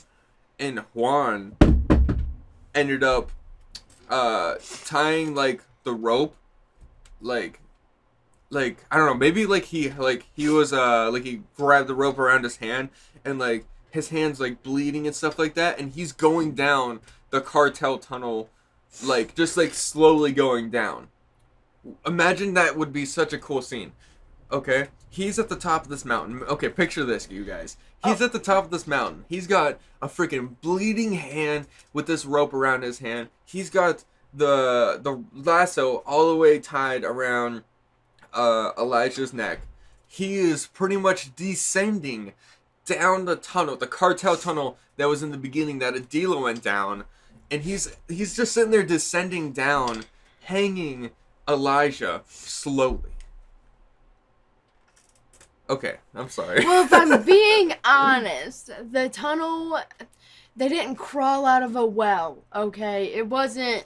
and Juan ended up tying, like, the rope, like I don't know, maybe he was he grabbed the rope around his hand, and, like, his hand's, like, bleeding and stuff like that, and he's going down the cartel tunnel, like, just, like, slowly going down. Imagine that would be such a cool scene. Okay, he's at the top of this mountain. Okay, picture this, you guys. He's at the top of this mountain. He's got a freaking bleeding hand with this rope around his hand. He's got the lasso all the way tied around Elijah's neck, he is pretty much descending down the tunnel, the cartel tunnel that was in the beginning that Adila went down, and he's just sitting there descending down, hanging Elijah slowly. Okay, I'm sorry. Well, if I'm being honest, the tunnel, they didn't crawl out of a well, okay? It wasn't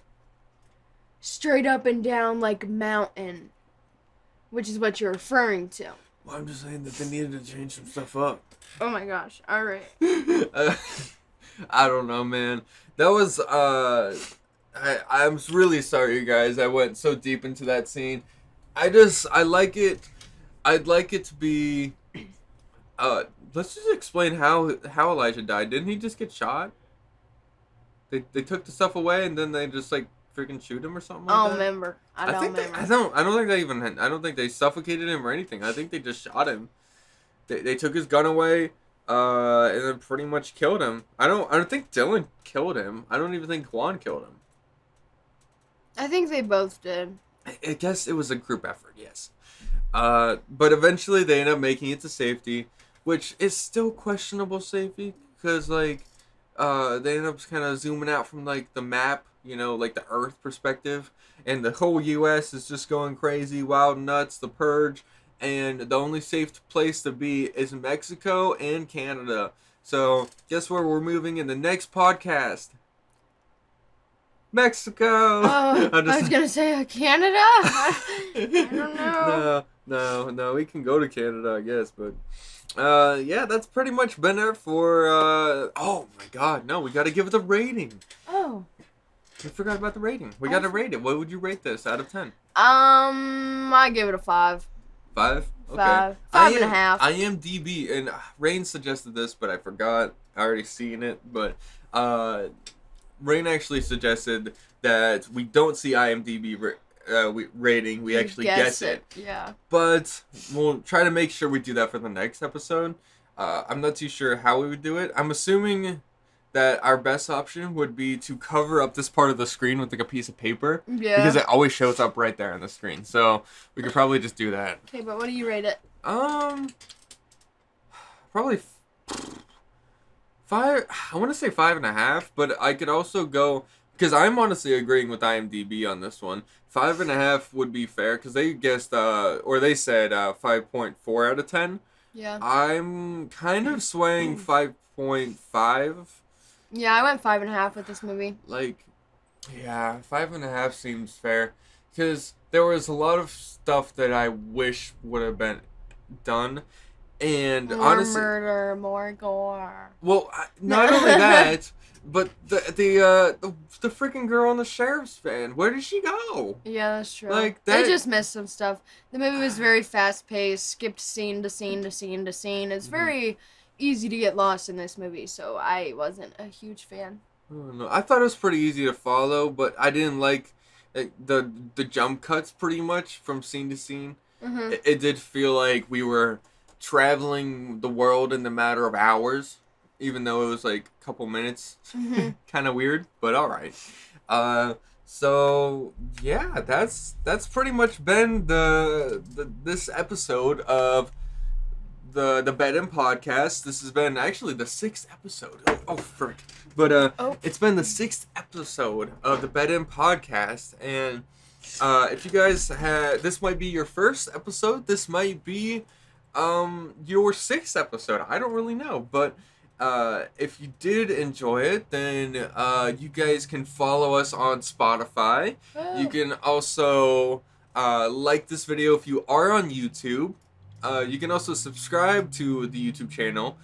straight up and down like mountain, which is what you're referring to. Well, I'm just saying that they needed to change some stuff up. Oh my gosh, alright. I don't know, man. That was, I'm really sorry, you guys. I went so deep into that scene. I like it. I'd like it to be, let's just explain how Elijah died. Didn't he just get shot? They took the stuff away and then they just, like, freaking shoot him or something like I that? don't remember. I don't remember. I don't think they suffocated him or anything. I think they just shot him. They took his gun away, and then pretty much killed him. I don't think Dylan killed him. I don't even think Juan killed him. I think they both did. I guess it was a group effort, yes. But eventually they end up making it to safety, which is still questionable safety, because, like, they end up kind of zooming out from, like, the map, you know, like the Earth perspective, and the whole U.S. is just going crazy, wild nuts, the purge, and the only safe place to be is Mexico and Canada. So, guess where we're moving in the next podcast? Mexico! Oh, I was gonna say Canada? I don't know. No, we can go to Canada, I guess, but... yeah, that's pretty much been it for, oh my god, no, we gotta give it a rating. Oh. We forgot about the rating. We gotta rate it. What would you rate this out of 10? I give it a 5. 5? Okay. 5. 5.5. IMDB, and Rain suggested this, but I forgot. I already seen it, but, Rain actually suggested that we don't see IMDB rating. We actually guess it. Yeah. But we'll try to make sure we do that for the next episode. I'm not too sure how we would do it. I'm assuming that our best option would be to cover up this part of the screen with like a piece of paper. Yeah. Because it always shows up right there on the screen. So we could probably just do that. Okay, but what do you rate it? Probably 5. I want to say 5.5, but I could also go, because I'm honestly agreeing with IMDb on this one. 5.5 would be fair, because they guessed, or they said 5.4 out of 10. Yeah. I'm kind of swaying 5.5. Yeah, I went 5.5 with this movie. Like, yeah, 5.5 seems fair, because there was a lot of stuff that I wish would have been done. And more honestly, murder, more gore. well, not only that, but the freaking girl in the sheriff's van. Where did she go? Yeah, that's true. Like that. They just missed some stuff. The movie was very fast paced, skipped scene to scene to scene to scene. It's very easy to get lost in this movie, so I wasn't a huge fan. I don't know. I thought it was pretty easy to follow, but I didn't like the jump cuts pretty much from scene to scene. Mm-hmm. It did feel like we were traveling the world in the matter of hours, even though it was like a couple minutes. Mm-hmm. Kind of weird, but all right. So yeah, that's pretty much been this episode of the Bed-In podcast. This has been actually the 6th episode. Oh frick! But it's been the 6th episode of the Bed-In podcast, and if you guys this might be your first episode. This might be your 6th episode. I don't really know, but if you did enjoy it, then you guys can follow us on Spotify. Oh. You can also like this video if you are on YouTube. You can also subscribe to the YouTube channel.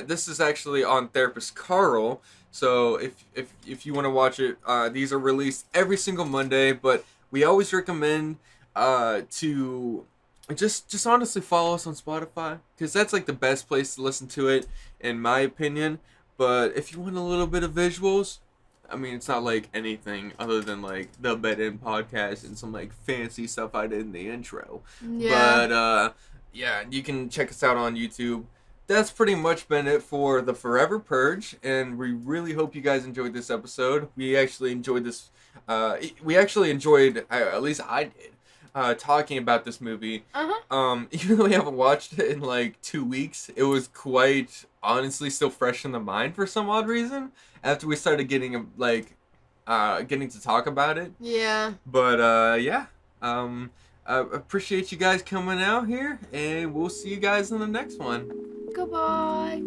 This is actually on Therapist Carl, so if you want to watch it, these are released every single Monday, but we always recommend to just honestly follow us on Spotify, because that's like the best place to listen to it, in my opinion. But if you want a little bit of visuals, I mean, it's not like anything other than like the Bed-In podcast and some like fancy stuff I did in the intro. Yeah. But yeah, you can check us out on YouTube. That's pretty much been it for the Forever Purge, and we really hope you guys enjoyed this episode. We actually enjoyed this. At least I did. talking about this movie. Uh-huh. Even though we haven't watched it in like 2 weeks, it was quite honestly still fresh in the mind for some odd reason. After we started getting getting to talk about it. Yeah. But yeah. I appreciate you guys coming out here, and we'll see you guys in the next one. Goodbye.